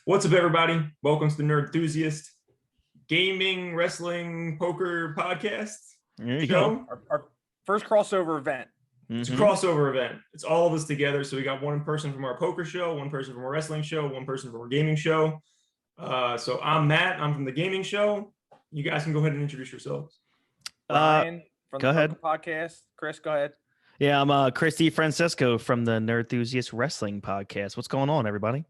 What's up, everybody? Welcome to the Nerd Enthusiast Gaming, Wrestling, Poker Podcast There you go. show. Our first crossover event. It's a crossover event. It's all of us together. So we got one person from our poker show, one person from our wrestling show, one person from our gaming show. So I'm Matt. I'm from the gaming show. You guys can go ahead and introduce yourselves. Brian from go the ahead. Poker Podcast. Chris, go ahead. Yeah, I'm Chris Francisco from the Nerd Enthusiast Wrestling Podcast. What's going on, everybody?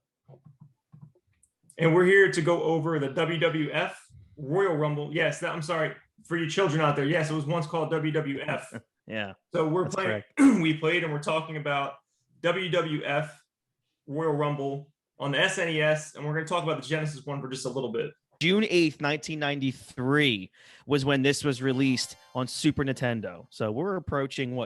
And we're here to go over the WWF Royal Rumble. Yes, I'm sorry for you children out there. Yes, it was once called WWF. Yeah. So we're That's playing. We played, and we're talking about WWF Royal Rumble on the SNES, and we're going to talk about the Genesis one for just a little bit. June 8th, 1993 was when this was released on Super Nintendo. So we're approaching,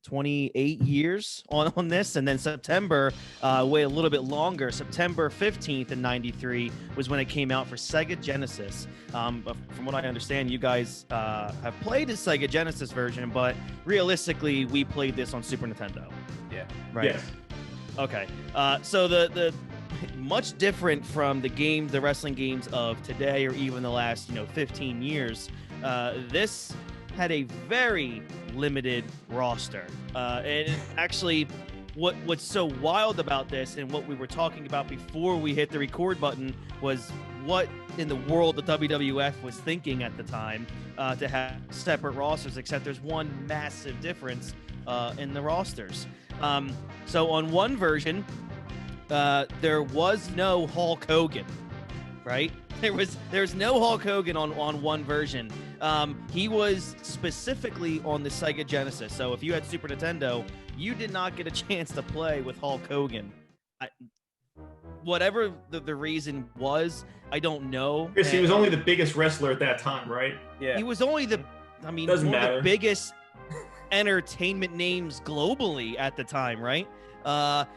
28 years on this. And then September, wait a little bit longer, September 15th in 93 was when it came out for Sega Genesis. From what I understand, you guys have played the Sega Genesis version, but realistically, we played this on Super Nintendo. Yeah. Right. Yes. Okay. So the much different from the wrestling games of today, or even the last 15 years. This had a very limited roster, and actually, what's so wild about this, and what we were talking about before we hit the record button, was what in the world the WWF was thinking at the time to have separate rosters. Except there's one massive difference in the rosters. So on one version, there was no Hulk Hogan, right? There's no Hulk Hogan on one version. He was specifically on the Sega Genesis. So if you had Super Nintendo, you did not get a chance to play with Hulk Hogan. Whatever the reason was, I don't know. Chris, he was only the biggest wrestler at that time, right? Yeah. He was only one of the biggest entertainment names globally at the time, right?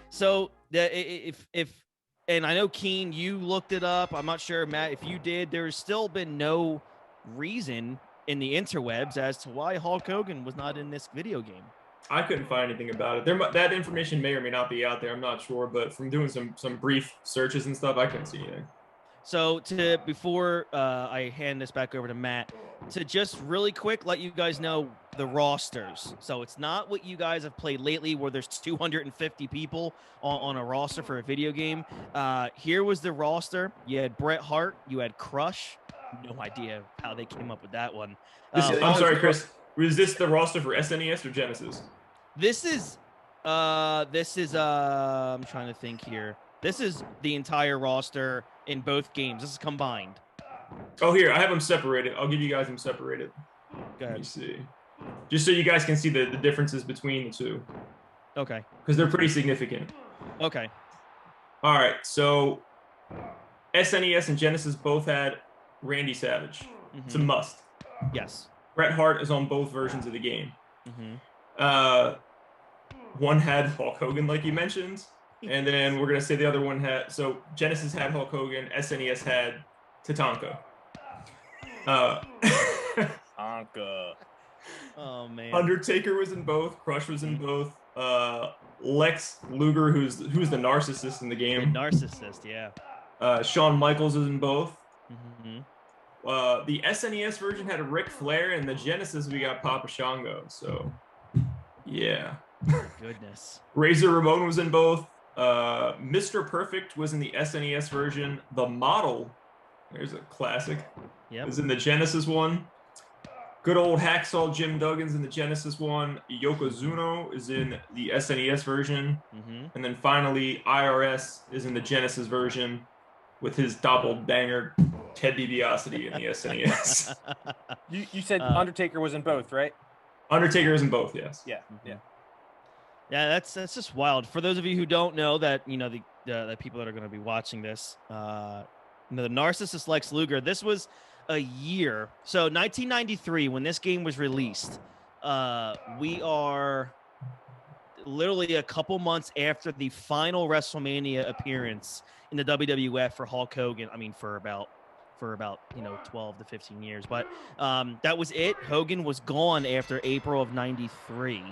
So if and I know, Keen, you looked it up. I'm not sure, Matt, if you did. There's still been no reason in the interwebs as to why Hulk Hogan was not in this video game. I couldn't find anything about it. That information may or may not be out there. I'm not sure, but from doing some brief searches and stuff, I couldn't see anything. So before I hand this back over to Matt, to just really quick let you guys know the rosters. So it's not what you guys have played lately where there's 250 people on a roster for a video game. Here was the roster. You had Bret Hart. You had Crush. No idea how they came up with that one. I'm sorry, Chris. Was this the roster for SNES or Genesis? This is I'm trying to think here. This is the entire roster in both games. This is combined. Oh, here, I have them separated. I'll give you guys them separated. Go ahead. Let me see. Just so you guys can see the differences between the two. Okay. Because they're pretty significant. Okay. All right, so SNES and Genesis both had Randy Savage. Mm-hmm. It's a must. Yes. Bret Hart is on both versions of the game. Mm-hmm. One had Hulk Hogan, like you mentioned. And then we're going to say the other one had... So Genesis had Hulk Hogan. SNES had Tatanka. Anka. Oh, man. Undertaker was in both. Crush was in both. Lex Luger, who's the narcissist in the game. The narcissist, yeah. Shawn Michaels is in both. Mm-hmm. The SNES version had Ric Flair, and the Genesis we got Papa Shango. So, yeah. Goodness. Razor Ramon was in both. Mr. Perfect was in the SNES version. The Model, there's a classic, is in the Genesis one. Good old Hacksaw Jim Duggan's in the Genesis one. Yokozuna is in the SNES version. Mm-hmm. And then finally, IRS is in the Genesis version with his doppelbanger Ted DiBiase in the SNES. You said Undertaker was in both, right? Undertaker is in both, yes. Yeah, yeah. Yeah, that's just wild. For those of you who don't know that, the people that are going to be watching this, the narcissist Lex Luger, this was a year. So 1993, when this game was released, we are literally a couple months after the final WrestleMania appearance in the WWF for Hulk Hogan. I mean, for about 12 to 15 years. But that was it. Hogan was gone after April of 93.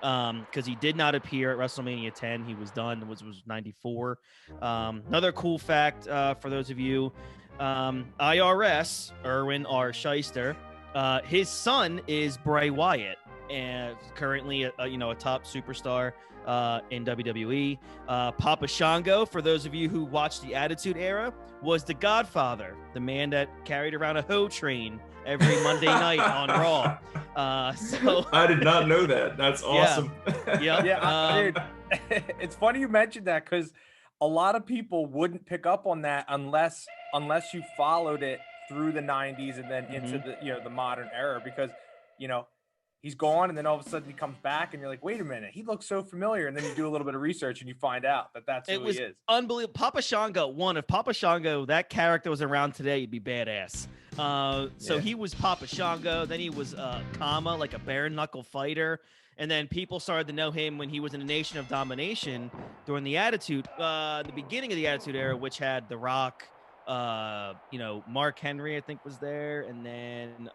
because he did not appear at WrestleMania 10. He was done. Was 94. Another cool fact for those of you, IRS Erwin R. Shyster, his son is Bray Wyatt, and currently a top superstar in WWE. Papa Shango, for those of you who watched the Attitude Era, was the Godfather, the man that carried around a hoe train every Monday night on Raw. So I did not know that. That's awesome. Yeah. Dude, it's funny you mentioned that, because a lot of people wouldn't pick up on that unless you followed it through the 90s and then into the modern era, because he's gone and then all of a sudden he comes back and you're like, wait a minute, he looks so familiar, and then you do a little bit of research and you find out that that's who he is. Unbelievable. Papa Shango, if Papa Shango, that character, was around today, he'd be badass. He was Papa Shango, then he was Kama, like a bare knuckle fighter, and then people started to know him when he was in the Nation of Domination during the beginning of the Attitude Era, which had The Rock, Mark Henry, I think, was there, and then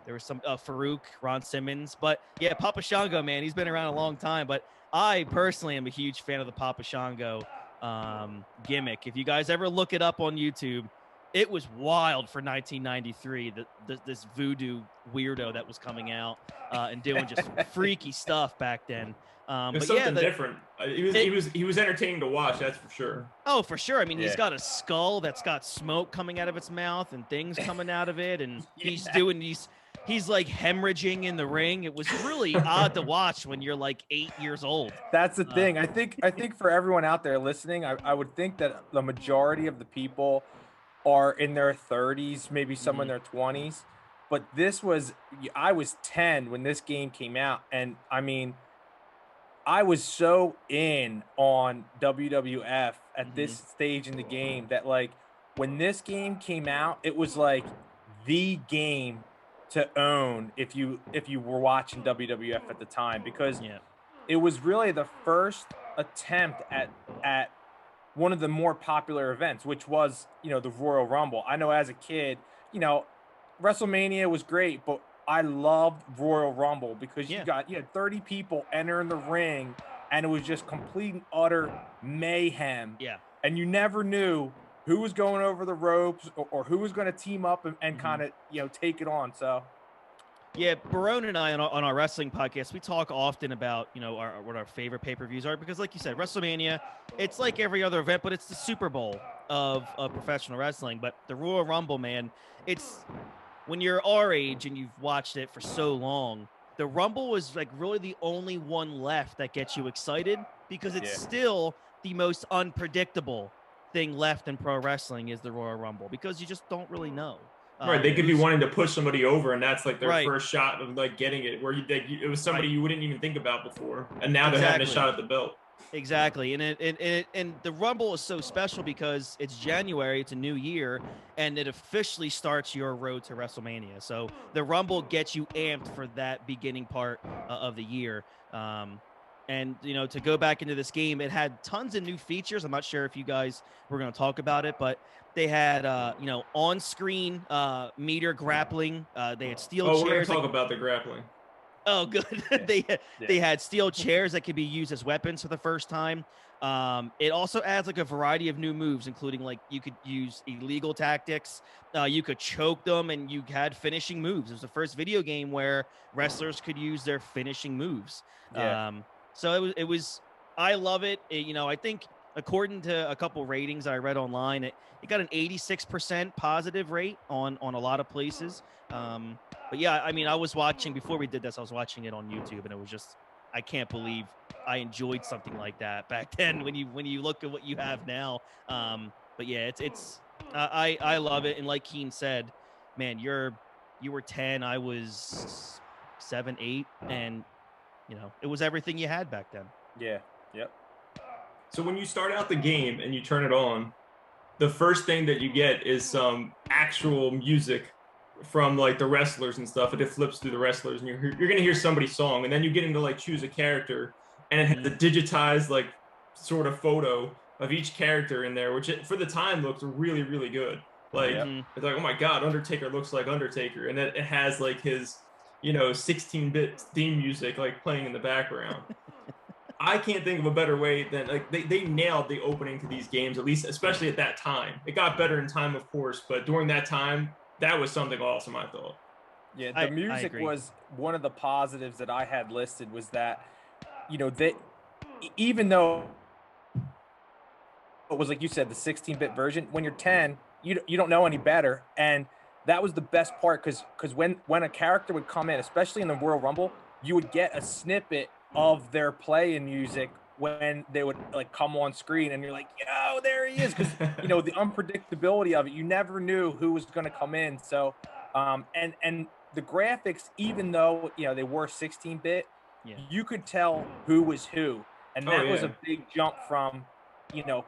there was some Farouk, Ron Simmons. But yeah, Papa Shango, man, he's been around a long time. But I personally am a huge fan of the Papa Shango gimmick. If you guys ever look it up on YouTube, it was wild for 1993. This voodoo weirdo that was coming out and doing just freaky stuff back then. It was something different. He was entertaining to watch, that's for sure. Oh, for sure. I mean, he's got a skull that's got smoke coming out of its mouth and things coming out of it, and he's like hemorrhaging in the ring. It was really odd to watch when you're like 8 years old. That's the thing. I think for everyone out there listening, I would think that the majority of the people are in their 30s, maybe some in their 20s. But I was 10 when this game came out. And I mean, I was so in on WWF at this stage in the game that, like, when this game came out, it was like the game to own if you were watching WWF at the time, because it was really the first attempt at one of the more popular events, which was the Royal Rumble. I know as a kid, WrestleMania was great, but I loved Royal Rumble because you had 30 people entering the ring, and it was just complete and utter mayhem. Yeah, and you never knew who was going over the ropes or who was going to team up and kind of take it on. So yeah, Barone and I on our wrestling podcast, we talk often about what our favorite pay-per-views are, because like you said, WrestleMania, it's like every other event, but it's the Super Bowl of professional wrestling. But the Royal Rumble, man, it's when you're our age and you've watched it for so long, the Rumble was like really the only one left that gets you excited, because it's still the most unpredictable thing left in pro wrestling is the Royal Rumble, because you just don't really know. Right, they could be wanting to push somebody over, and that's like their first shot of like getting it, where it was somebody you wouldn't even think about before, and now they're having a shot at the belt. Exactly, and the Rumble is so special because it's January, it's a new year, and it officially starts your road to WrestleMania. So the Rumble gets you amped for that beginning part of the year. And to go back into this game, it had tons of new features. I'm not sure if you guys were going to talk about it, but they had on-screen meter grappling. They had steel chairs. We're going to talk about the grappling. Oh, good. They had steel chairs that could be used as weapons for the first time. It also adds like a variety of new moves, including like you could use illegal tactics. You could choke them, and you had finishing moves. It was the first video game where wrestlers could use their finishing moves. Yeah. So it was. I love it. I think according to a couple ratings I read online, it got an 86% positive rate on a lot of places. But yeah, I mean, I was watching before we did this. I was watching it on YouTube, and it was just, I can't believe I enjoyed something like that back then. When you look at what you have now, but yeah, I love it. And like Keen said, man, you were 10, I was 7, 8, and it was everything you had back then. Yeah. Yep. So when you start out the game and you turn it on, the first thing that you get is some actual music from like the wrestlers and stuff, and it flips through the wrestlers, and you're gonna hear somebody's song, and then you get into like choose a character, and it has the digitized like sort of photo of each character in there, which for the time looked really, really good. Like it's like, oh my god, Undertaker looks like Undertaker, and it has like his 16-bit theme music like playing in the background. I can't think of a better way than like they nailed the opening to these games, at least especially at that time. It got better in time, of course, but during that time, that was something awesome, I thought. Yeah, the music was one of the positives that I had listed, was that, that even though it was, like you said, the 16-bit version, when you're 10, you don't know any better. And that was the best part, because when a character would come in, especially in the Royal Rumble, you would get a snippet of their play and music when they would like come on screen, and you're like, yo, there he is. Because the unpredictability of it, you never knew who was going to come in. So and the graphics, even though they were 16-bit, you could tell who was who, and that was a big jump from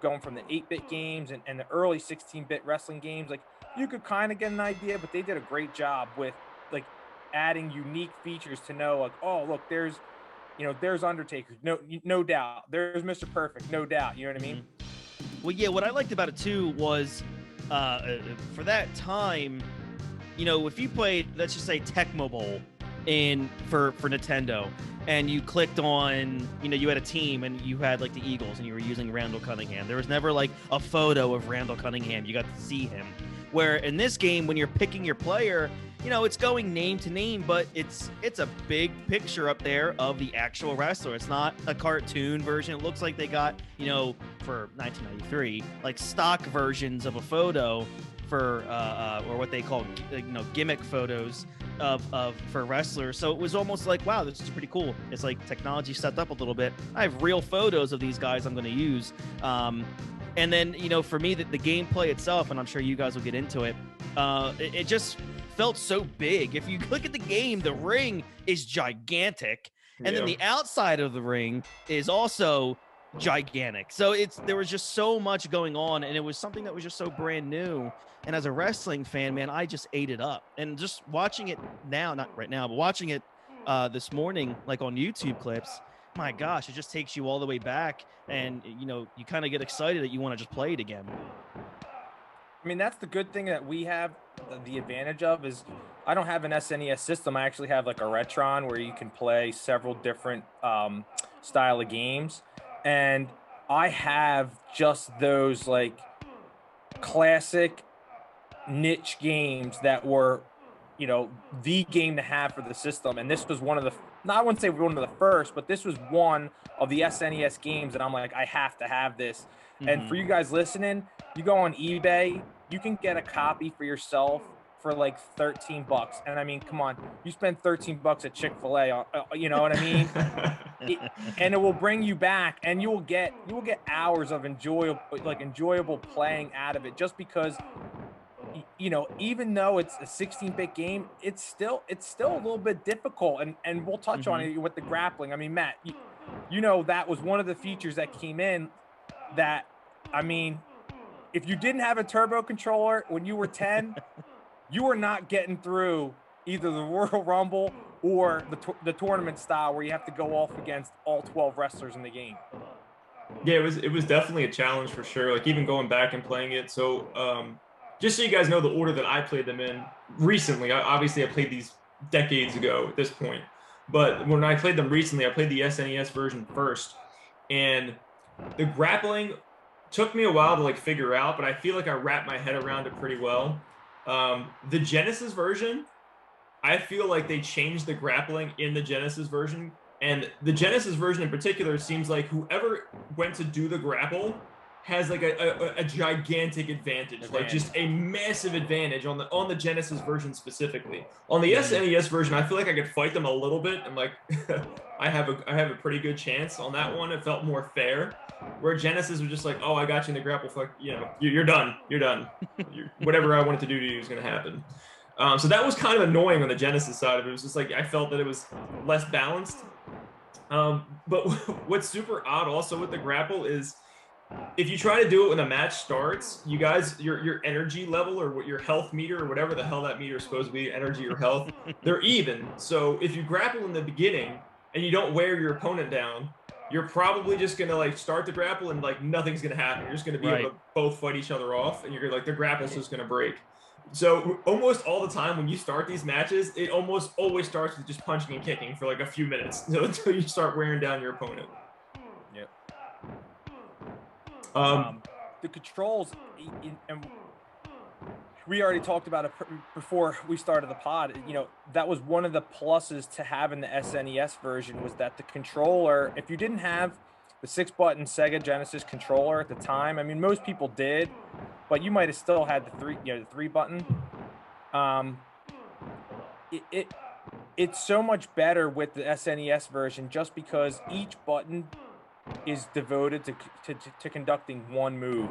going from the 8-bit games and the early 16-bit wrestling games. Like, you could kind of get an idea, but they did a great job with like adding unique features to know, like, oh, look, there's Undertaker, no doubt. There's Mr. Perfect, no doubt. You know what I mean? Well, yeah, what I liked about it too was for that time, if you played, let's just say, Tecmo Bowl for Nintendo, and you clicked on, you had a team and you had like the Eagles and you were using Randall Cunningham. There was never like a photo of Randall Cunningham. You got to see him. Where in this game, when you're picking your player, it's going name to name, but it's a big picture up there of the actual wrestler. It's not a cartoon version. It looks like they got, for 1993, like stock versions of a photo for or what they call gimmick photos for wrestlers. So it was almost like, wow, this is pretty cool. It's like technology stepped up a little bit. I have real photos of these guys I'm going to use. And then, for me, the gameplay itself, and I'm sure you guys will get into it, it just felt so big. If you look at the game, the ring is gigantic. And then the outside of the ring is also gigantic. So there was just so much going on, and it was something that was just so brand new. And as a wrestling fan, man, I just ate it up. And just watching it now, not right now, but watching it this morning, like on YouTube clips, my gosh, it just takes you all the way back, and you kind of get excited that you want to just play it again. I mean, that's the good thing that we have the advantage of, is I don't have an SNES system. I actually have like a Retron where you can play several different style of games, and I have just those like classic niche games that were the game to have for the system. And this was one of the, I wouldn't say one of the first, but this was one of the SNES games that I'm like, I have to have this. And for you guys listening, you go on eBay, you can get a copy for yourself for like $13. And I mean, come on, you spend $13 at Chick-fil-A, you know what I mean? And it will bring you back, and you will get hours of enjoyable playing out of it, just because even though it's a 16-bit game, it's still a little bit difficult, and we'll touch on it with the grappling. I mean, Matt, that was one of the features that came in that, I mean, if you didn't have a turbo controller when you were 10, you were not getting through either the Royal Rumble or the tournament style, where you have to go off against all 12 wrestlers in the game. Yeah, it was definitely a challenge for sure. Like, even going back and playing it. So just so you guys know the order that I played them in recently, obviously I played these decades ago at this point, but when I played them recently, I played the SNES version first, and the grappling took me a while to like figure out, but I feel like I wrapped my head around it pretty well. The Genesis version, I feel like they changed the grappling in the Genesis version, and the Genesis version in particular seems like whoever went to do the grapple has like a gigantic advantage, like just a massive advantage on the Genesis version specifically. On the SNES version, I feel like I could fight them a little bit, and like I have a pretty good chance on that one. It felt more fair. Where Genesis was just like, oh, I got you in the grapple, fuck, you're done. Whatever I wanted to do to you is going to happen. So that was kind of annoying on the Genesis side of it. It was just like, I felt that it was less balanced. But what's super odd also with the grapple is, if you try to do it when the match starts, you guys, your energy level or what your health meter or whatever the hell that meter is supposed to be, energy or health, they're even. So if you grapple in the beginning and you don't wear your opponent down, you're probably just going to like start the grapple and like nothing's going to happen. You're just going to be able to both fight each other off, and you're like, the grapple's just going to break. So almost all the time when you start these matches, it almost always starts with just punching and kicking for like a few minutes until you start wearing down your opponent. Yep. The controls, and we already talked about it before we started the pod. You know, that was one of the pluses to having the SNES version, was that the controller, if you didn't have the 6-button Sega Genesis controller at the time, I mean, most people did, but you might have still had the 3-button. It's so much better with the SNES version, just because each button is devoted to conducting one move.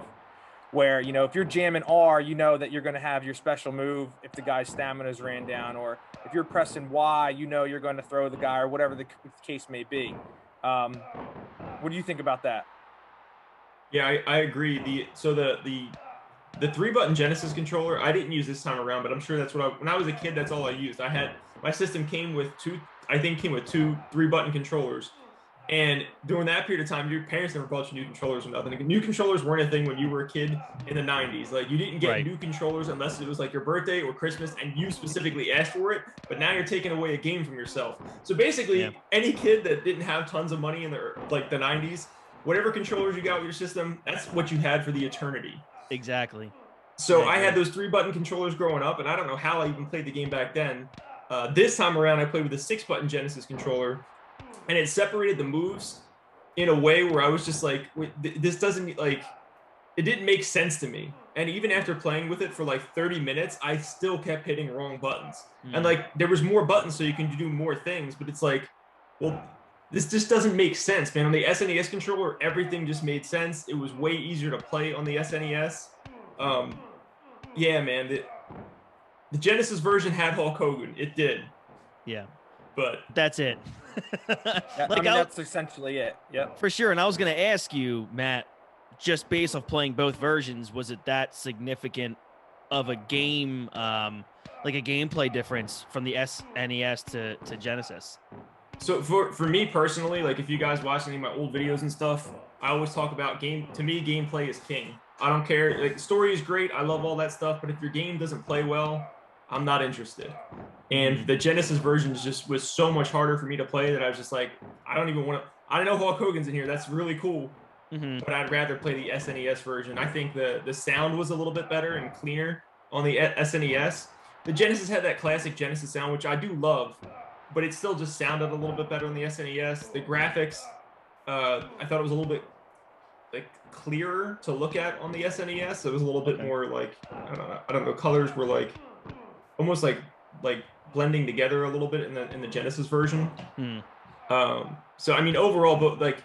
Where, you know, if you're jamming R, you know that you're going to have your special move if the guy's stamina's ran down, or if you're pressing Y, you know you're going to throw the guy, or whatever the case may be. What do you think about that? Yeah, I agree. The 3-button Genesis controller, I didn't use this time around, but I'm sure that's what when I was a kid, that's all I used. My system came with two 3-button controllers. And during that period of time, your parents never bought you new controllers or nothing. New controllers weren't a thing when you were a kid in the 90s. Like, you didn't get new controllers unless it was like your birthday or Christmas and you specifically asked for it. But now you're taking away a game from yourself. So basically, any kid that didn't have tons of money in the 90s, whatever controllers you got with your system, that's what you had for the eternity. Exactly. So I had those 3-button controllers growing up, and I don't know how I even played the game back then. This time around, I played with a 6-button Genesis controller. And it separated the moves in a way where I was just like, this doesn't, like, it didn't make sense to me. And even after playing with it for like 30 minutes, I still kept hitting wrong buttons. And like, there was more buttons so you can do more things, but it's like, well, this just doesn't make sense, man. On the SNES controller, everything just made sense. It was way easier to play on the SNES. Yeah, man, the Genesis version had Hulk Hogan. It did. Yeah. But that's it. That's essentially it. Yeah, for sure. And I was going to ask you, Matt, just based off playing both versions, was it that significant of a game, like a gameplay difference from the SNES to Genesis? So for me personally, like, if you guys watch any of my old videos and stuff, I always talk about to me, gameplay is king. I don't care. Like, the story is great. I love all that stuff. But if your game doesn't play well, I'm not interested. And the Genesis version was so much harder for me to play that I was just like, I don't even want to. I know Hulk Hogan's in here. That's really cool. But I'd rather play the SNES version. I think the sound was a little bit better and cleaner on the SNES. The Genesis had that classic Genesis sound, which I do love, but it still just sounded a little bit better on the SNES. The graphics, I thought it was a little bit like clearer to look at on the SNES. It was a little bit more like, I don't know. Colors were like almost like blending together a little bit in the Genesis version. So I mean, overall, but like,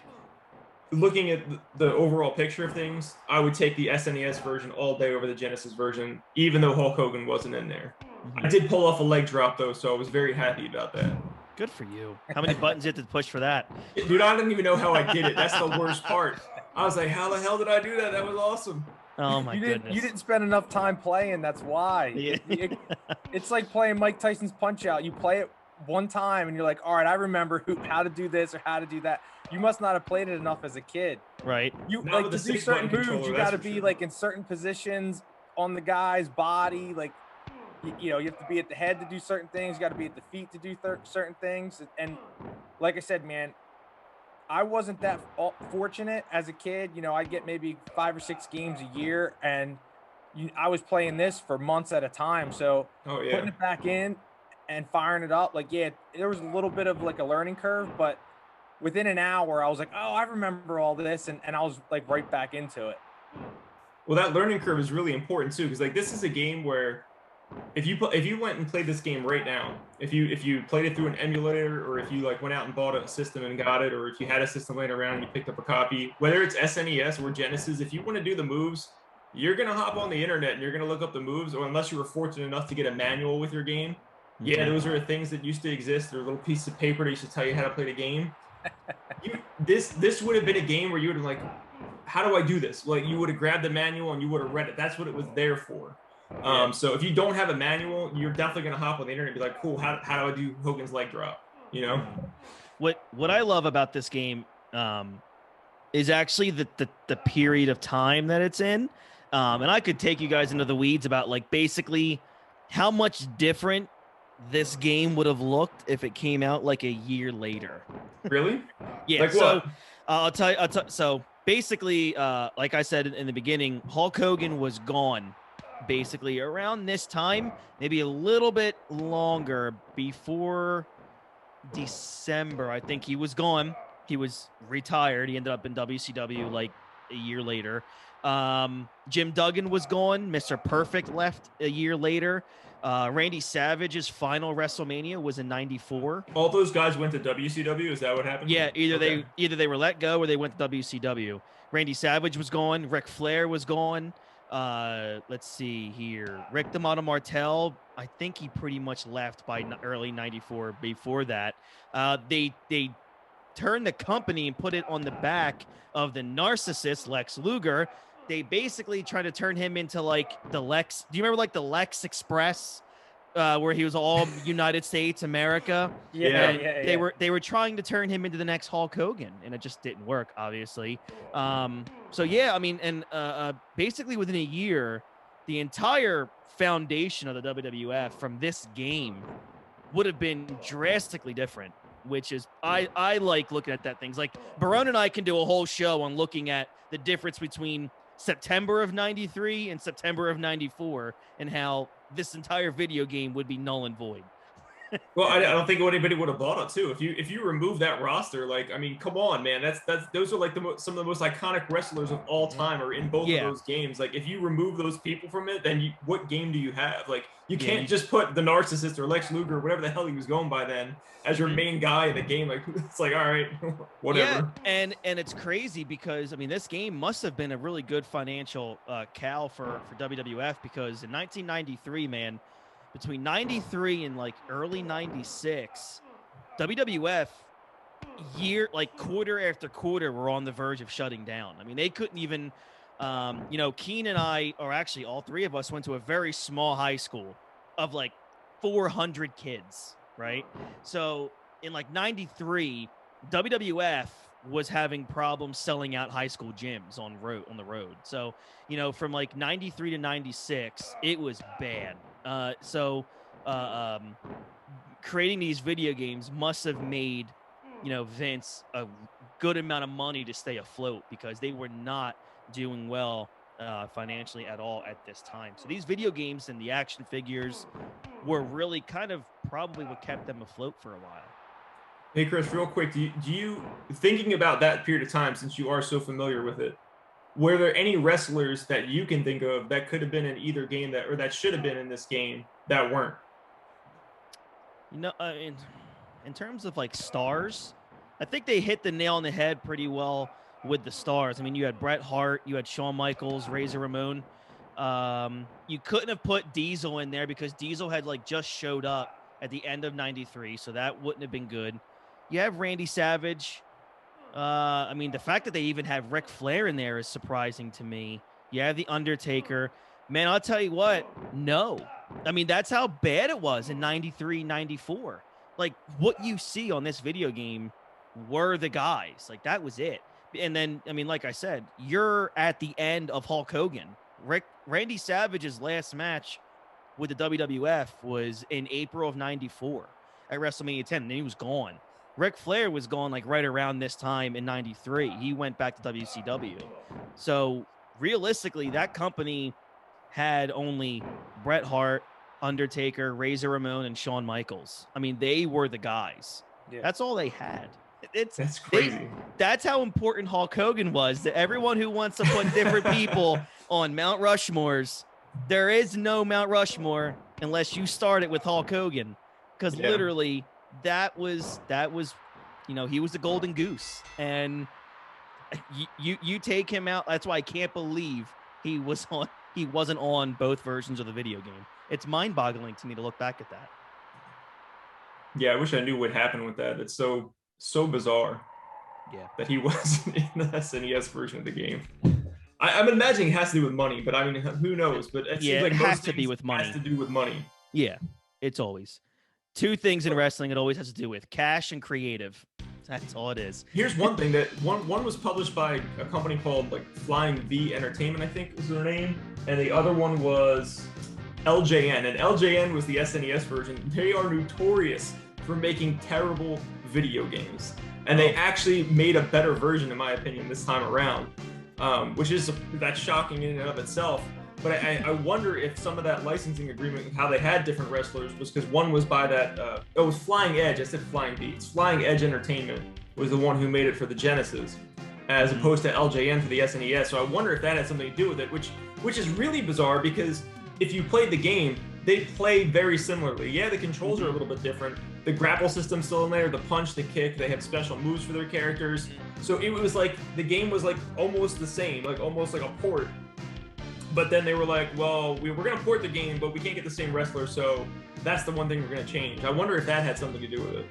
looking at the overall picture of things, I would take the SNES version all day over the Genesis version, even though Hulk Hogan wasn't in there. I did pull off a leg drop though, so I was very happy about that. Good for you. How many buttons you had to push for that? Dude, I don't even know how I did it. That's the worst part. I was like, how the hell did I do that? That was awesome. Oh my goodness. You didn't spend enough time playing. That's why. Yeah. It's like playing Mike Tyson's Punch-Out. You play it one time and you're like, all right, I remember how to do this or how to do that. You must not have played it enough as a kid. Right. You like to do certain moves, you got to be like in certain positions on the guy's body. Like, you know, you have to be at the head to do certain things. You got to be at the feet to do certain things. And like I said, man, I wasn't that fortunate as a kid. You know, I'd get maybe 5 or 6 games a year, and I was playing this for months at a time. So putting it back in and firing it up, like, yeah, there was a little bit of like a learning curve, but within an hour, I was like, oh, I remember all this, and I was like right back into it. Well, that learning curve is really important too, because like, this is a game where if you went and played this game right now, if you played it through an emulator, or if you like went out and bought a system and got it, or if you had a system laying around and you picked up a copy, whether it's SNES or Genesis, if you want to do the moves, you're gonna hop on the internet and you're gonna look up the moves, or unless you were fortunate enough to get a manual with your game. Yeah, those are things that used to exist. There were little pieces of paper that used to tell you how to play the game. This would have been a game where you would have like, how do I do this? Like, you would have grabbed the manual and you would have read it. That's what it was there for. So if you don't have a manual, you're definitely going to hop on the internet and be like, cool, how do I do Hogan's leg drop? You know? What I love about this game is actually the period of time that it's in. And I could take you guys into the weeds about like basically how much different this game would have looked if it came out like a year later. Really? Yeah. Like so what? I'll tell you. So basically, like I said in the beginning, Hulk Hogan was gone basically around this time, maybe a little bit longer before December. I think he was gone. He was retired. He ended up in WCW like a year later. Jim Duggan was gone. Mr. Perfect left a year later. Randy Savage's final WrestleMania was in '94. All those guys went to WCW. Is that what happened? Yeah, either they were let go or they went to WCW. Randy Savage was gone. Ric Flair was gone. Let's see here. Rick the Model Martel, I think he pretty much left by early '94. Before that, they turned the company and put it on the back of the narcissist Lex Luger. They basically tried to turn him into like the Lex. Do you remember like the Lex Express, where he was all United States, America? Yeah. They were trying to turn him into the next Hulk Hogan, and it just didn't work, obviously. So yeah, I mean, and basically within a year, the entire foundation of the WWF from this game would have been drastically different. Which is I like looking at that things like Barone and I can do a whole show on looking at the difference between September of '93 and September of '94 and how this entire video game would be null and void. Well, I don't think anybody would have bought it too. If you remove that roster, like, I mean, come on, man, those are like some of the most iconic wrestlers of all time are in both of those games. Like, if you remove those people from it, then what game do you have? Like, you can't just put the narcissist or Lex Luger or whatever the hell he was going by then as your main guy in the game. Like, it's like, all right, whatever. Yeah, and it's crazy because I mean, this game must have been a really good financial cow for WWF because in 1993, man. Between 93 and like early 96, WWF quarter after quarter were on the verge of shutting down. I mean, they couldn't even, Keen and I, or actually all three of us went to a very small high school of like 400 kids, right? So in like 93, WWF was having problems selling out high school gyms on the road. So, from like 93 to 96, it was bad. Creating these video games must have made, Vince a good amount of money to stay afloat because they were not doing well financially at all at this time. So these video games and the action figures were really kind of probably what kept them afloat for a while. Hey, Chris, real quick, do you thinking about that period of time, since you are so familiar with it, were there any wrestlers that you can think of that could have been in either game that should have been in this game that weren't? In terms of like stars, I think they hit the nail on the head pretty well with the stars. I mean, you had Bret Hart, you had Shawn Michaels, Razor Ramon. You couldn't have put Diesel in there because Diesel had like just showed up at the end of '93, so that wouldn't have been good. You have Randy Savage. I mean, the fact that they even have Ric Flair in there is surprising to me. You have The Undertaker. Man, I'll tell you what, no. I mean, that's how bad it was in '93, '94. Like, what you see on this video game were the guys. Like, that was it. And then, I mean, like I said, you're at the end of Hulk Hogan. Randy Savage's last match with the WWF was in April of '94 at WrestleMania 10, and he was gone. Ric Flair was gone like right around this time in '93. He went back to WCW. So realistically, that company had only Bret Hart, Undertaker, Razor Ramon, and Shawn Michaels. I mean, they were the guys. Yeah. That's all they had. That's crazy. That's how important Hulk Hogan was to everyone who wants to put different people on Mount Rushmores. There is no Mount Rushmore unless you start it with Hulk Hogan, because literally that was he was the golden goose, and you take him out. That's why I can't believe he wasn't on both versions of the video game. It's mind-boggling to me to look back at that. Yeah, I wish I knew what happened with that. It's so bizarre. Yeah, that he wasn't in the SNES version of the game. I'm imagining it has to do with money, but I mean, who knows? But it seems like it most has to be with money. Has to do with money. Yeah, it's always two things in wrestling. It always has to do with cash and creative. That's all it is. Here's one thing that one was published by a company called like Flying V Entertainment, I think is their name, and the other one was LJN, and LJN was the SNES version. They are notorious for making terrible video games, and they actually made a better version, in my opinion, this time around, which is that's shocking in and of itself. But I wonder if some of that licensing agreement, how they had different wrestlers, was because one was by that, it was Flying Edge. I said Flying V. It's Flying Edge Entertainment was the one who made it for the Genesis, as opposed to LJN for the SNES. So I wonder if that had something to do with it, which is really bizarre because if you played the game, they play very similarly. Yeah, the controls are a little bit different. The grapple system's still in there, the punch, the kick, they have special moves for their characters. So it was like, the game was like almost the same, like almost like a port. But then they were like, well, we're going to port the game, but we can't get the same wrestler, so that's the one thing we're going to change. I wonder if that had something to do with it.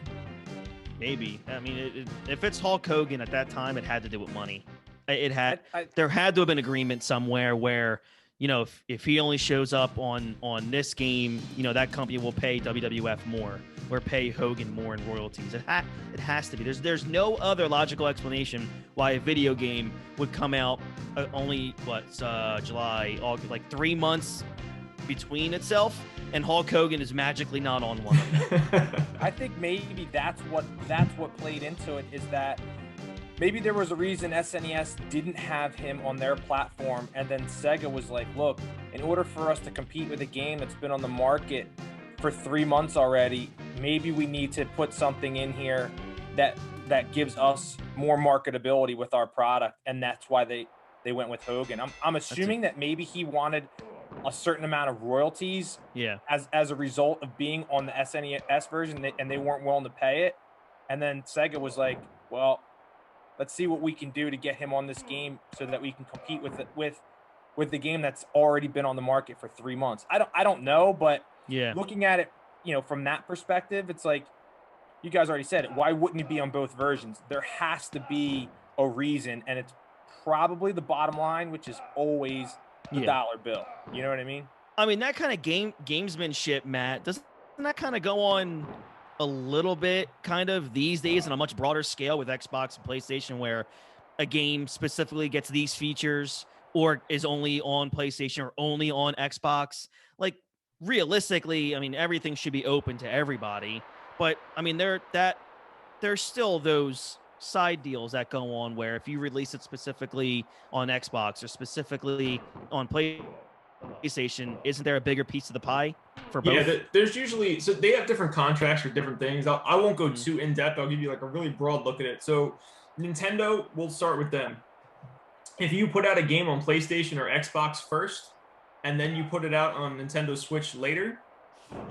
Maybe. I mean, if it's Hulk Hogan at that time, it had to do with money. There had to have been agreement somewhere where, you know, if he only shows up on this game, you know, that company will pay WWF more or pay Hogan more in royalties. It has to be. There's no other logical explanation why a video game would come out only July, August, like 3 months between itself, and Hulk Hogan is magically not on one of them. I think maybe that's what played into it, is that maybe there was a reason SNES didn't have him on their platform, and then Sega was like, look, in order for us to compete with a game that's been on the market for 3 months already, maybe we need to put something in here that gives us more marketability with our product, and that's why they went with Hogan. I'm assuming that maybe he wanted a certain amount of royalties as a result of being on the SNES version, and they weren't willing to pay it. And then Sega was like, well, let's see what we can do to get him on this game so that we can compete with the game that's already been on the market for 3 months. I don't know, but looking at it, you know, from that perspective, it's like you guys already said it. Why wouldn't it be on both versions? There has to be a reason, and it's probably the bottom line, which is always the dollar bill. You know what I mean? I mean, that kind of gamesmanship, Matt, doesn't that kind of go on a little bit kind of these days on a much broader scale with Xbox and PlayStation, where a game specifically gets these features or is only on PlayStation or only on Xbox? Like, realistically, I mean, everything should be open to everybody, but I mean, there's still those side deals that go on where if you release it specifically on Xbox or specifically on PlayStation, isn't there a bigger piece of the pie for both? Yeah, there's usually, so they have different contracts for different things. I won't go too in depth. I'll give you like a really broad look at it. So Nintendo, we'll start with them. If you put out a game on PlayStation or Xbox first, and then you put it out on Nintendo Switch later,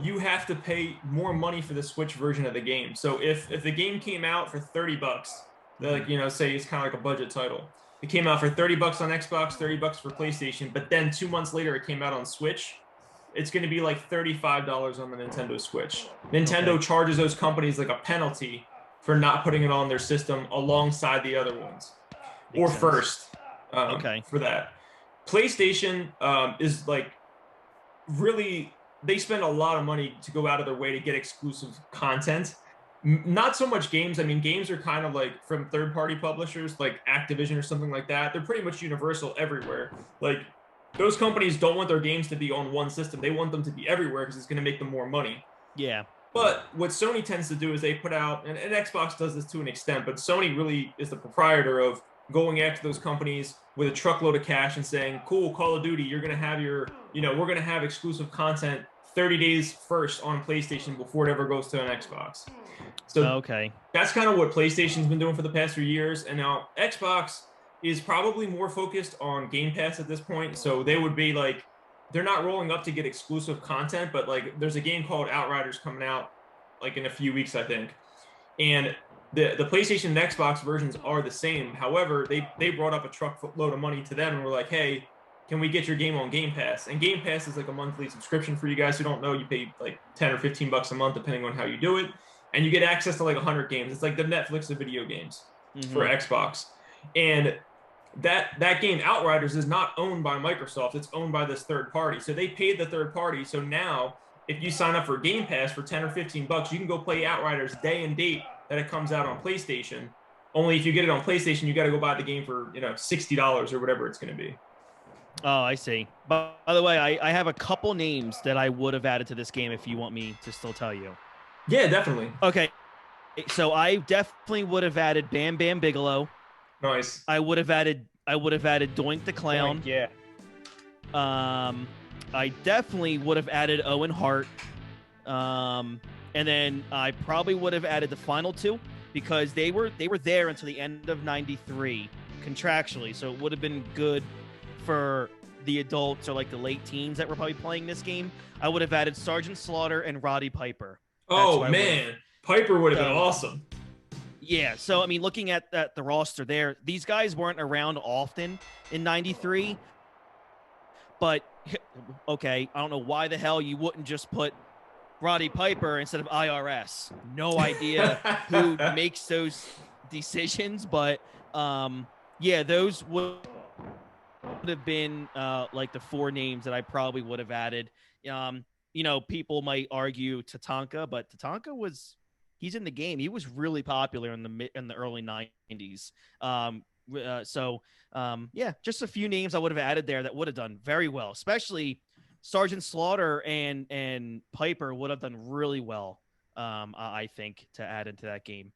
you have to pay more money for the Switch version of the game. So if the game came out for $30, like, you know, say it's kind of like a budget title. It came out for $30 on Xbox, $30 for PlayStation, but then 2 months later it came out on Switch. It's going to be like $35 on the Nintendo Switch. Nintendo charges those companies like a penalty for not putting it on their system alongside the other ones. Makes sense. First for that. PlayStation is like really, they spend a lot of money to go out of their way to get exclusive content. Not so much games. I mean, games are kind of like from third-party publishers like Activision or something like that. They're pretty much universal everywhere. Like, those companies don't want their games to be on one system. They want them to be everywhere because it's going to make them more money. Yeah. But what Sony tends to do is they put out, and Xbox does this to an extent, but Sony really is the proprietor of going after those companies with a truckload of cash and saying, cool, Call of Duty, you're going to have your, you know, we're going to have exclusive content 30 days first on PlayStation before it ever goes to an Xbox. So that's kind of what PlayStation's been doing for the past few years. And now Xbox is probably more focused on Game Pass at this point. So they would be like, they're not rolling up to get exclusive content, but like there's a game called Outriders coming out like in a few weeks, I think. And the PlayStation and Xbox versions are the same. However, they brought up a truckload of money to them and were like, hey, can we get your game on Game Pass? And Game Pass is like a monthly subscription for you guys who don't know. You pay like 10 or 15 bucks a month, depending on how you do it. And you get access to like 100 games. It's like the Netflix of video games for Xbox. And that game, Outriders, is not owned by Microsoft. It's owned by this third party. So they paid the third party. So now if you sign up for Game Pass for 10 or 15 bucks, you can go play Outriders day and date that it comes out on PlayStation. Only if you get it on PlayStation, you got to go buy the game for, you know, $60 or whatever it's going to be. Oh, I see. But by the way, I have a couple names that I would have added to this game if you want me to still tell you. Yeah, definitely. Okay. So I definitely would have added Bam Bam Bigelow. Nice. I would have added Doink the Clown. Doink, yeah. I definitely would have added Owen Hart. And then I probably would have added the final two because they were there until the end of '93 contractually. So it would have been good for the adults or like the late teens that were probably playing this game. I would have added Sergeant Slaughter and Roddy Piper. Oh man, Piper would have been awesome. Yeah, so I mean, looking at the roster there, these guys weren't around often in '93. But okay, I don't know why the hell you wouldn't just put Roddy Piper instead of IRS. No idea who makes those decisions, but yeah, those would have been like the four names that I probably would have added. You know, people might argue Tatanka, but Tatanka he's in the game. He was really popular in the early '90s. Yeah, just a few names I would have added there that would have done very well, especially Sergeant Slaughter and Piper would have done really well, I think, to add into that game.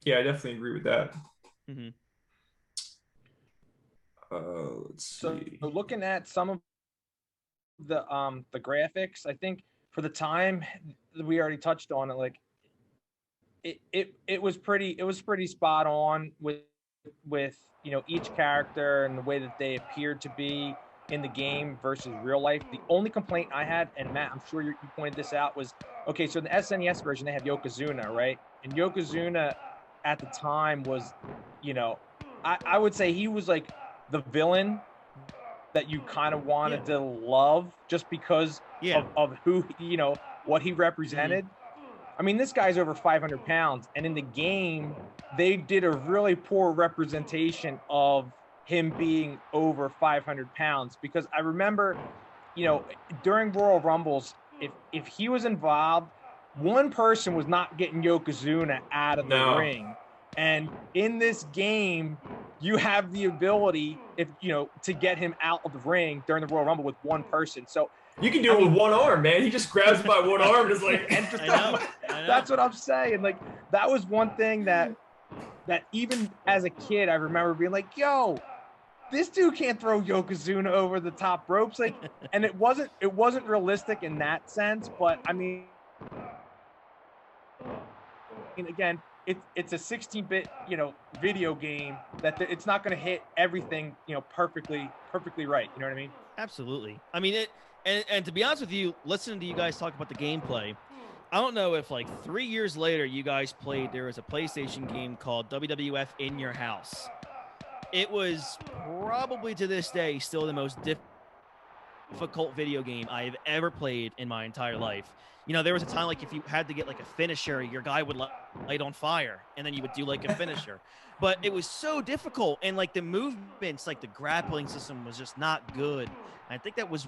Yeah, I definitely agree with that. Mm-hmm. Let's see. So looking at some of the graphics, I think for the time we already touched on it, like it was pretty spot on with you know, each character and the way that they appeared to be in the game versus real life. The only complaint I had, and Matt, I'm sure you pointed this out, was okay. So in the SNES version, they had Yokozuna, right? And Yokozuna at the time was, you know, I would say he was like the villain that you kind of wanted to love just because of who, you know, what he represented. I mean, this guy's over 500 pounds, and in the game, they did a really poor representation of him being over 500 pounds because I remember, you know, during Royal Rumbles, if he was involved, one person was not getting Yokozuna out of the ring. And in this game, you have the ability, if you know, to get him out of the ring during the Royal Rumble with one person. So you can do it with one arm, man. He just grabs by one arm and is like, I know. That's what I'm saying. Like, that was one thing that even as a kid, I remember being like, yo, this dude can't throw Yokozuna over the top ropes. Like, and it wasn't realistic in that sense, but I mean, again, it's a 16-bit, you know, video game that it's not going to hit everything, you know, perfectly right. You know what I mean? Absolutely. I mean, and to be honest with you, listening to you guys talk about the gameplay, I don't know if like 3 years later you guys played, there was a PlayStation game called WWF In Your House. It was probably to this day still the most difficult video game I've ever played in my entire life. You know, there was a time like if you had to get like a finisher, your guy would light on fire and then you would do like a finisher. But it was so difficult, and like the movements, like the grappling system was just not good. And I think that was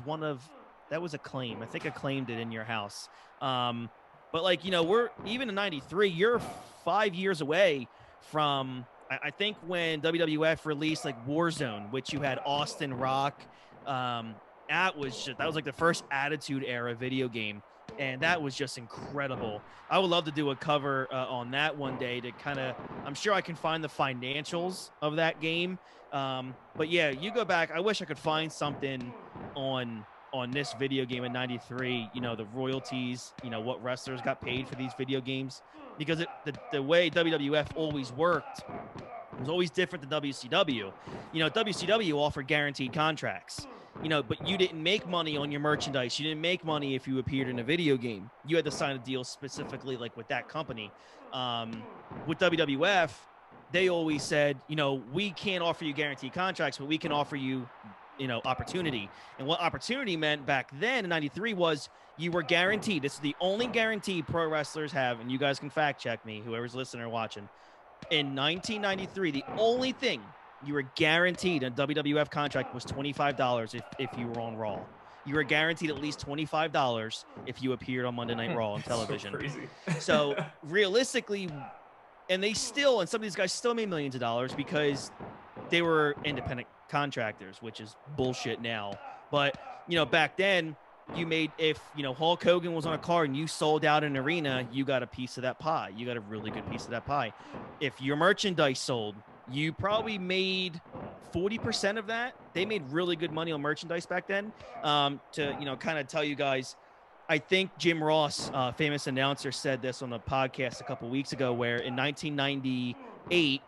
Acclaim. I think Acclaim did In Your House. But like, you know, we're even in '93, you're 5 years away from, I think when WWF released like Warzone, which you had Austin Rock, that was like the first Attitude Era video game. And that was just incredible. I would love to do a cover on that one day to kind of, I'm sure I can find the financials of that game. But yeah, you go back. I wish I could find something on this video game in '93, you know, the royalties, you know, what wrestlers got paid for these video games, because the way WWF always worked was always different than WCW. You know, WCW offered guaranteed contracts, you know, but you didn't make money on your merchandise. You didn't make money if you appeared in a video game. You had to sign a deal specifically like with that company. With WWF, they always said, you know, we can't offer you guaranteed contracts, but we can offer you, you know, opportunity. And what opportunity meant back then in '93 was you were guaranteed. It's the only guarantee pro wrestlers have, and you guys can fact check me, whoever's listening or watching. In 1993, the only thing you were guaranteed in a WWF contract was $25 if you were on Raw. you were guaranteed at least $25 if you appeared on Monday Night Raw on television. So crazy. So realistically, and some of these guys still made millions of dollars because they were independent contractors, which is bullshit now. But, back then, you made, if, Hulk Hogan was on a card and you sold out an arena, you got a piece of that pie. You got a really good piece of that pie. If your merchandise sold, you probably made 40% of that. They made really good money on merchandise back then. To, kind of tell you guys, I think Jim Ross, famous announcer, said this on a podcast a couple weeks ago, where in 1998,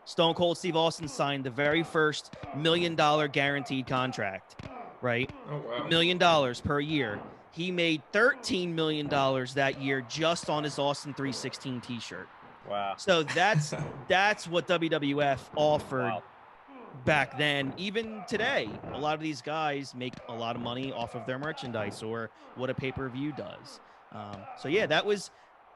Stone Cold Steve Austin signed the very first $1 million guaranteed contract, right? Oh, wow. $1 million per year. He made $13 million that year just on his Austin 316 t-shirt. Wow. So that's what WWF offered back then. Even today, a lot of these guys make a lot of money off of their merchandise or what a pay-per-view does. So yeah,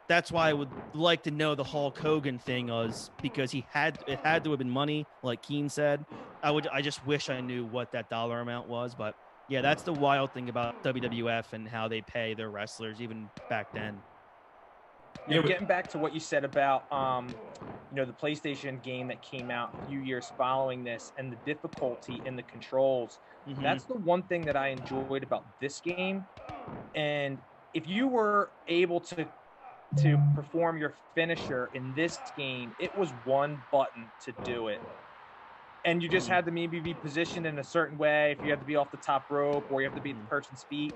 that's why I would like to know the Hulk Hogan thing was, because it had to have been money, like Keen said. I just wish I knew what that dollar amount was, but yeah, that's the wild thing about WWF and how they pay their wrestlers even back then. Yeah, getting back to what you said about the PlayStation game that came out a few years following this and the difficulty in the controls. Mm-hmm. That's the one thing that I enjoyed about this game. And if you were able to perform your finisher in this game, it was one button to do it. And you just had to maybe be positioned in a certain way, if you had to be off the top rope or you have to be at the person's feet.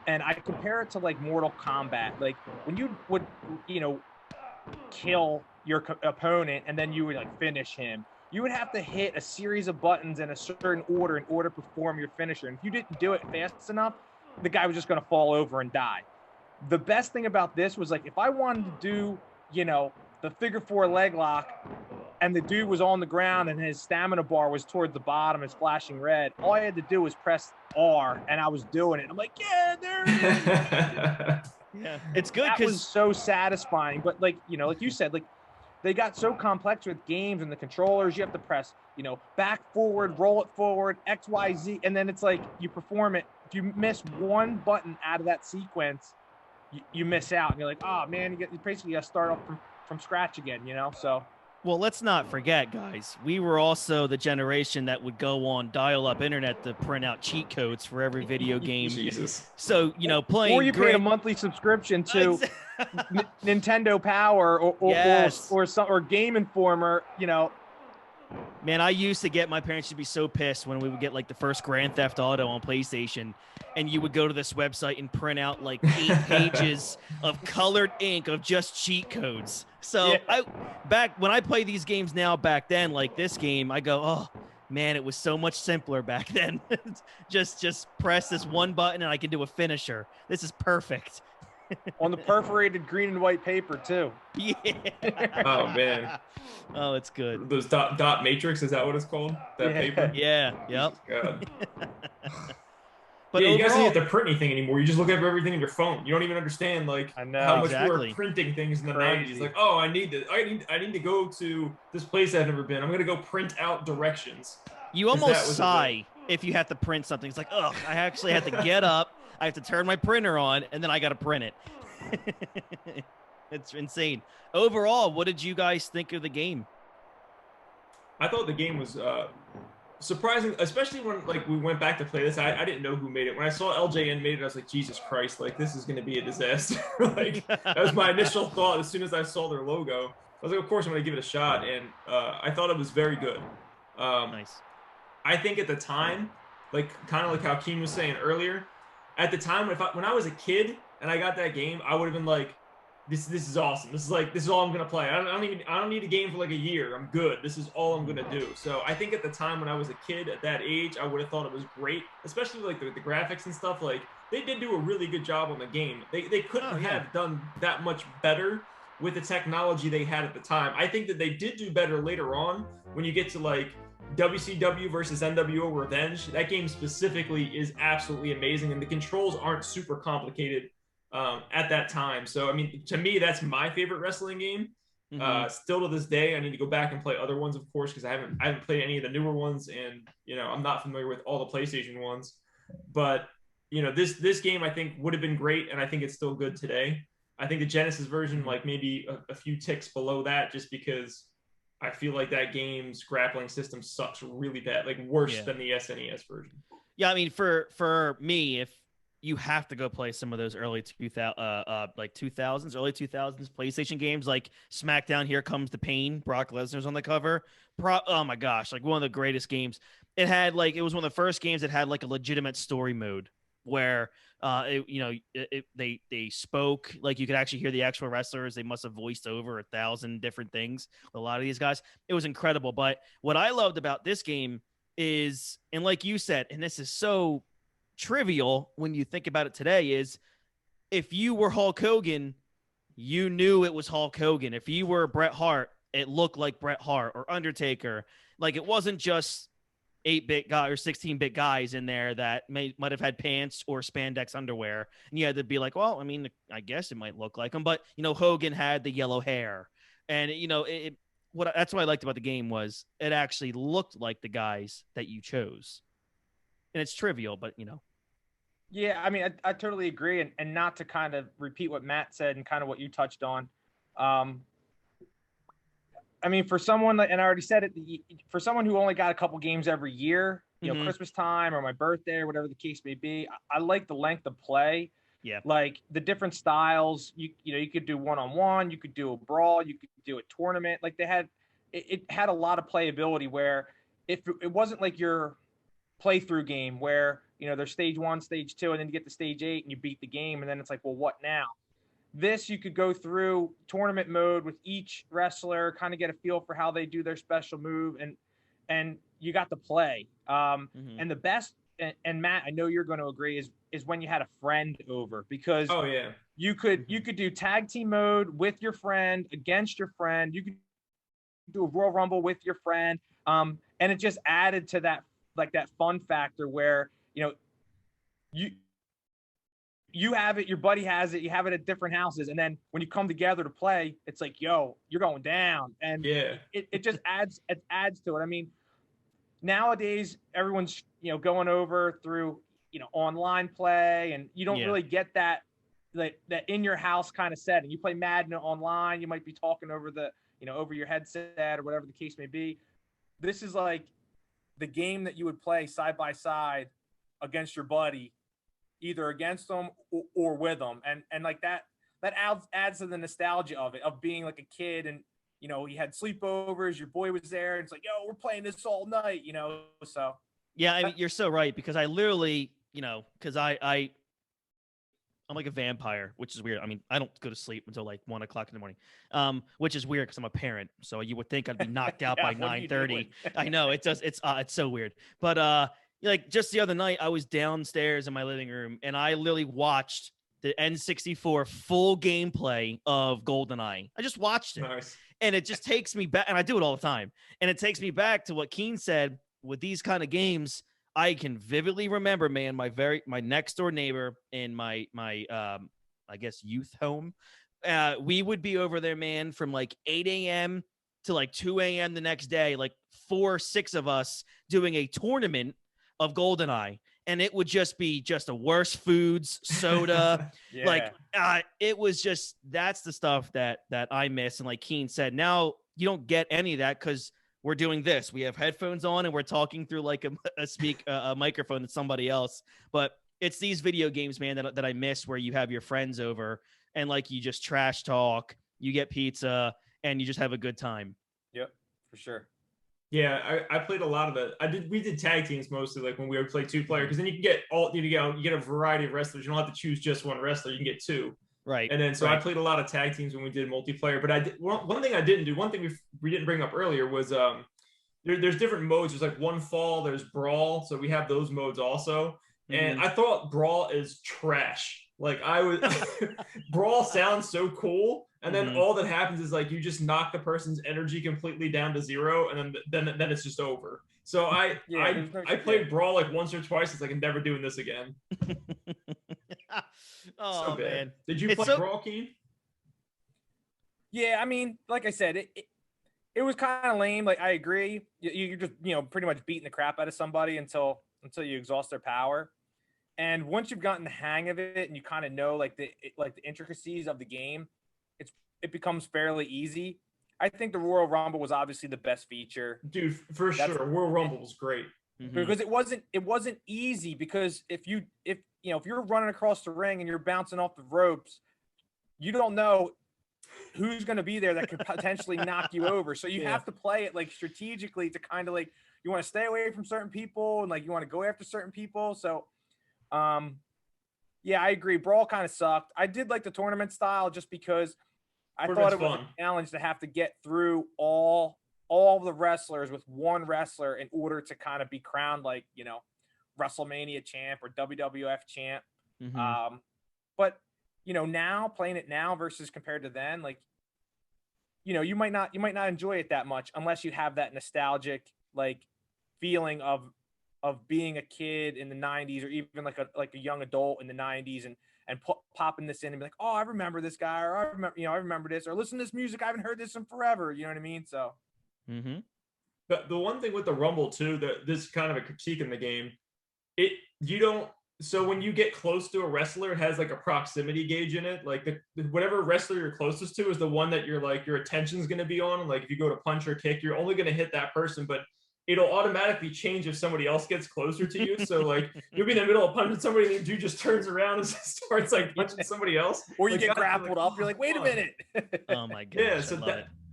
And I compare it to like Mortal Kombat. Like when you would, kill your opponent and then you would like finish him, you would have to hit a series of buttons in a certain order in order to perform your finisher. And if you didn't do it fast enough, the guy was just going to fall over and die. The best thing about this was, like, if I wanted to do, the figure four leg lock and the dude was on the ground and his stamina bar was toward the bottom, it's flashing red, all I had to do was press R and I was doing it. I'm like, yeah, there it is. Yeah, it's good. That was so satisfying. But like you said, like they got so complex with games and the controllers, you have to press, back, forward, roll it forward, X, Y, Z. And then it's like you perform it. If you miss one button out of that sequence, you miss out, and you're like, oh man, you basically got to start off from scratch again, So, well, let's not forget, guys, we were also the generation that would go on dial-up internet to print out cheat codes for every video game. Jesus. So playing, or you paid a monthly subscription to Nintendo Power or Game Informer, Man, I used to get, my parents would be so pissed when we would get like the first Grand Theft Auto on PlayStation, and you would go to this website and print out like 8 pages of colored ink of just cheat codes. So when I play these games now, back then, like this game, I go, oh man, it was so much simpler back then. just press this one button and I can do a finisher. This is perfect. On the perforated green and white paper too. Yeah. Oh man. Oh, it's good. Those dot matrix, is that what it's called? That paper? Yeah. Yep. God. But you guys don't have to print anything anymore. You just look at everything in your phone. You don't even understand how much we were printing things in the 90s. Like, oh, I need to go to this place I've never been. I'm gonna go print out directions. You almost sigh if you have to print something. It's like, oh, I actually have to get up. I have to turn my printer on, and then I got to print it. It's insane. Overall, what did you guys think of the game? I thought the game was surprising, especially when we went back to play this. I didn't know who made it. When I saw LJN made it, I was like, Jesus Christ, this is going to be a disaster. That was my initial thought as soon as I saw their logo. I was like, of course I'm going to give it a shot, and I thought it was very good. Nice. I think at the time, kind of like how Keen was saying earlier, at the time when I was a kid and I got that game, I would have been like, this is awesome. This is all I'm gonna play. I don't need a game for like a year. I'm good. This is all I'm gonna do. So I think at the time when I was a kid at that age, I would have thought it was great, especially the graphics and stuff. They did do a really good job on the game. They couldn't have done that much better with the technology they had at the time. I think that they did do better later on when you get to WCW versus NWO Revenge. That game specifically is absolutely amazing, and the controls aren't super complicated at that time. So, I mean, to me, that's my favorite wrestling game. Mm-hmm. Still to this day, I need to go back and play other ones, of course, because I haven't played any of the newer ones, and I'm not familiar with all the PlayStation ones. But this game I think would have been great, and I think it's still good today. I think the Genesis version, like maybe a few ticks below that, just because I feel like that game's grappling system sucks really bad, like worse than the SNES version. Yeah, I mean, for me, if you have to go play some of those early 2000s, early 2000s PlayStation games, like SmackDown, Here Comes the Pain, Brock Lesnar's on the cover. Oh my gosh, like one of the greatest games. It was one of the first games that had like a legitimate story mode where they spoke, like you could actually hear the actual wrestlers. They must have voiced over 1,000 different things with a lot of these guys. It was incredible. But what I loved about this game is, and like you said, and this is so trivial when you think about it today, is if you were Hulk Hogan, you knew it was Hulk Hogan. If you were Bret Hart, it looked like Bret Hart, or Undertaker. Like, it wasn't just 8-bit guy or 16-bit guys in there that might have had pants or spandex underwear, and you had to be like, well, I mean, I guess it might look like him, but Hogan had the yellow hair, and that's what I liked about the game was it actually looked like the guys that you chose. And it's trivial, but Yeah, I mean, I totally agree, and not to kind of repeat what Matt said and kind of what you touched on. I mean, for someone, and I already said it, for someone who only got a couple games every year, Christmas time or my birthday or whatever the case may be, I like the length of play. Yeah. Like the different styles, you could do one-on-one, you could do a brawl, you could do a tournament. Like it had a lot of playability where if it wasn't like your playthrough game where, there's stage 1, stage 2, and then you get to stage 8 and you beat the game. And then it's like, well, what now? This, you could go through tournament mode with each wrestler, kind of get a feel for how they do their special move, and you got to play. And the best, and Matt, I know you're going to agree, is when you had a friend over, because you could do tag team mode with your friend, against your friend. You could do a Royal Rumble with your friend, and it just added to that, like that fun factor where you have it, your buddy has it, you have it at different houses, and then when you come together to play, it's like, yo, you're going down, and it just adds to it. I mean, nowadays everyone's going over through online play, and you don't really get that in your house kind of setting. You play Madden online, you might be talking over the over your headset or whatever the case may be. This is like the game that you would play side by side against your buddy, either against them or with them, and like that adds to the nostalgia of it, of being like a kid, and you had sleepovers, your boy was there, and it's like, yo, we're playing this all night, so. Yeah, I mean, you're so right, because I literally, because I'm like a vampire, which is weird. I mean, I don't go to sleep until like 1 o'clock in the morning, which is weird because I'm a parent. So you would think I'd be knocked out by 9:30. I know it's so weird. But like just the other night, I was downstairs in my living room and I literally watched the N64 full gameplay of GoldenEye. I just watched it. Nice. And it just takes me back, and I do it all the time. And it takes me back to what Keen said with these kind of games. I can vividly remember, man, my next door neighbor in my I guess youth home. We would be over there, man, from like 8 a.m. to like 2 a.m. the next day, like 4 or 6 of us doing a tournament of GoldenEye. And it would just be a worse foods, soda. Like it was just, that's the stuff that I miss. And like Keen said, now you don't get any of that because we're doing this. We have headphones on and we're talking through like a microphone to somebody else. But it's these video games, man, that I miss, where you have your friends over and like you just trash talk, you get pizza, and you just have a good time. Yep, for sure. Yeah, I played a lot of it. We did tag teams mostly, like when we would play 2-player, because then you can get you get a variety of wrestlers. You don't have to choose just one wrestler. You can get 2. Right. And then I played a lot of tag teams when we did multiplayer. But one thing I didn't do, one thing we didn't bring up earlier was there's different modes. There's like one fall, there's brawl, so we have those modes also. And I thought brawl is trash. Like brawl sounds so cool, and then all that happens is like you just knock the person's energy completely down to 0, and then it's just over. So I played brawl like once or twice. It's like, I'm never doing this again. Oh so man, did you play brawl, Keen? Yeah, I mean, like I said, it was kind of lame. Like, I agree. You're just pretty much beating the crap out of somebody until you exhaust their power. And once you've gotten the hang of it and you kind of know like the intricacies of the game, it becomes fairly easy. I think the Royal Rumble was obviously the best feature. Dude, for sure. Royal Rumble was great. Because it wasn't easy, because if you're running across the ring and you're bouncing off the ropes, you don't know who's going to be there that could potentially knock you over. So you have to play it like strategically to kind of like, you want to stay away from certain people and like you want to go after certain people. So yeah, I agree. Brawl kind of sucked. I did like the tournament style just because I thought it was a challenge to have to get through all the wrestlers with one wrestler in order to kind of be crowned like, you know, WrestleMania champ or WWF champ. But you know, now playing it now versus compared to then, like, you know, you might not enjoy it that much unless you have that nostalgic like feeling of being a kid in the 90s, or even like a young adult in the 90s, and popping this in and be like, oh, I remember this guy, or I remember this, or listen to this music, I haven't heard this in forever. You know what I mean? So the one thing with the Rumble too, that this is kind of a critique in the game, so when you get close to a wrestler, it has like a proximity gauge in it. Like whatever wrestler you're closest to is the one that you're like, your attention's going to be on. Like if you go to punch or kick, you're only going to hit that person, but it'll automatically change if somebody else gets closer to you. So like you'll be in the middle of punching somebody and the dude just turns around and starts like punching somebody else. Or you like, get grappled up. You're like, wait a minute. Oh my god. Yeah, so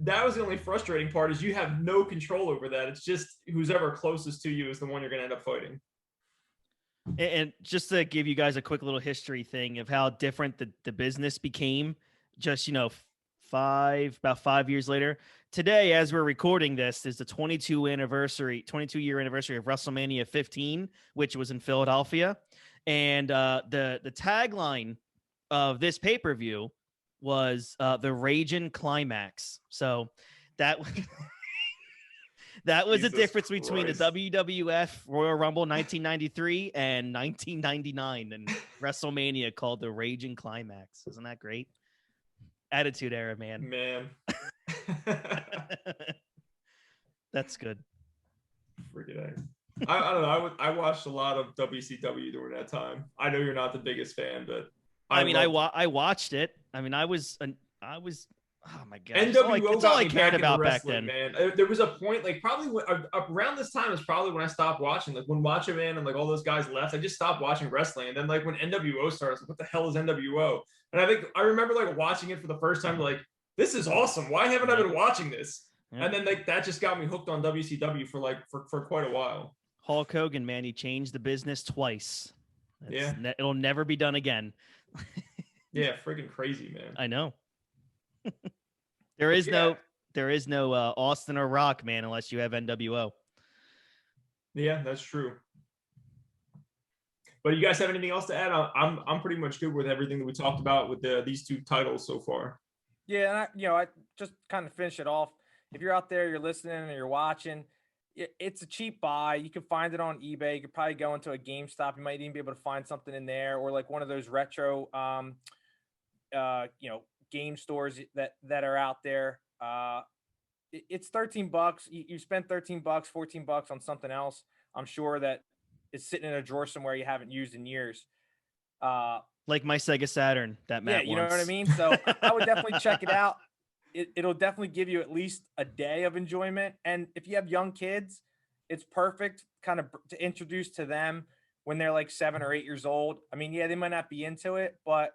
that was the only frustrating part, is you have no control over that. It's just who's ever closest to you is the one you're going to end up fighting. And just to give you guys a quick little history thing of how different the business became, just, you know, about 5 years later. Today, as we're recording this, is the 22-year anniversary of WrestleMania 15, which was in Philadelphia. And the tagline of this pay-per-view was the Ragin' Climax. So that that was the difference between the WWF Royal Rumble 1993 and 1999, and WrestleMania called the Ragin' Climax. Isn't that great? Attitude Era, man. That's good. Freaking I don't know. I watched a lot of WCW during that time. I know you're not the biggest fan, but I watched it. I mean, I was oh my god, NWO it's all I cared about back then, man. There was a point, like probably around this time is probably when I stopped watching. Like when Macho Man and like all those guys left, I just stopped watching wrestling. And then like when NWO started, I was like, what the hell is NWO? And I remember like watching it for the first time, like, this is awesome. Why haven't I been watching this? Yeah. And then like that just got me hooked on WCW for quite a while. Hulk Hogan, man, he changed the business twice. It'll never be done again. Yeah, freaking crazy, man. I know. There is no Austin or Rock, man, unless you have NWO. Yeah, that's true. But you guys have anything else to add? I'm pretty much good with everything that we talked about with these two titles so far. Yeah, and I just kind of finish it off. If you're out there, you're listening and you're watching, it's a cheap buy. You can find it on eBay. You could probably go into a GameStop. You might even be able to find something in there, or like one of those retro, game stores that are out there. It's $13. You spend $13, $14 on something else, I'm sure, that is sitting in a drawer somewhere you haven't used in years. Like my Sega Saturn that Matt you wants. know what I mean? So I would definitely check it out. It'll definitely give you at least a day of enjoyment. And if you have young kids, it's perfect kind of to introduce to them when they're like 7 or 8 years old. I mean, yeah, they might not be into it, but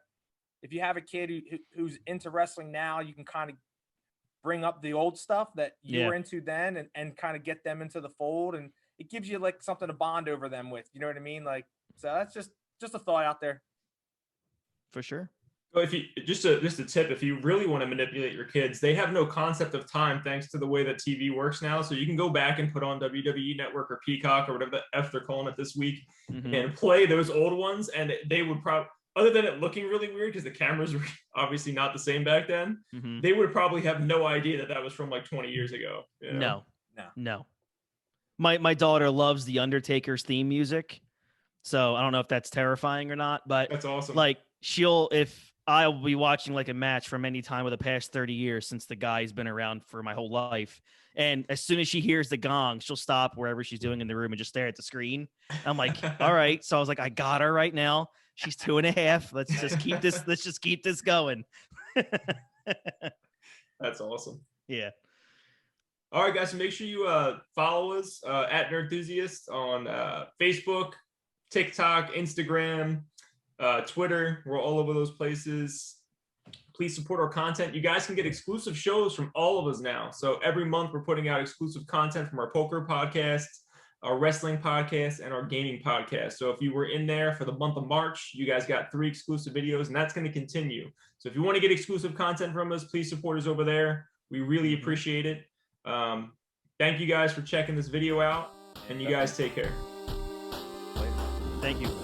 if you have a kid who's into wrestling now, you can kind of bring up the old stuff that you were into then and kind of get them into the fold. And it gives you like something to bond over them with. You know what I mean? Like, so that's just a thought out there. For sure. Well, if you just a tip, if you really want to manipulate your kids, they have no concept of time thanks to the way that TV works now. So you can go back and put on WWE Network or Peacock or whatever the F they're calling it this week and play those old ones. And they would probably, other than it looking really weird because the cameras were obviously not the same back then, they would probably have no idea that was from like 20 years ago. You know? No. My daughter loves the Undertaker's theme music. So I don't know if that's terrifying or not, but that's awesome. Like if I'll be watching like a match from any time of the past 30 years since the guy's been around for my whole life, And as soon as she hears the gong, she'll stop wherever she's doing in the room and just stare at the screen. I'm like, all right. So I was like, I got her right now. She's 2.5. Let's just keep this going. That's awesome. Yeah. All right, guys. So make sure you follow us at Nerdthusiast on Facebook, TikTok, Instagram, Twitter. We're all over those places. Please support our content. You guys can get exclusive shows from all of us now. So every month we're putting out exclusive content from our poker podcast, our wrestling podcast, and our gaming podcast. So if you were in there for the month of March, you guys got 3 exclusive videos, and that's going to continue. So if you want to get exclusive content from us, please support us over there. We really appreciate it. Thank you guys for checking this video out, and you guys take care. Thank you.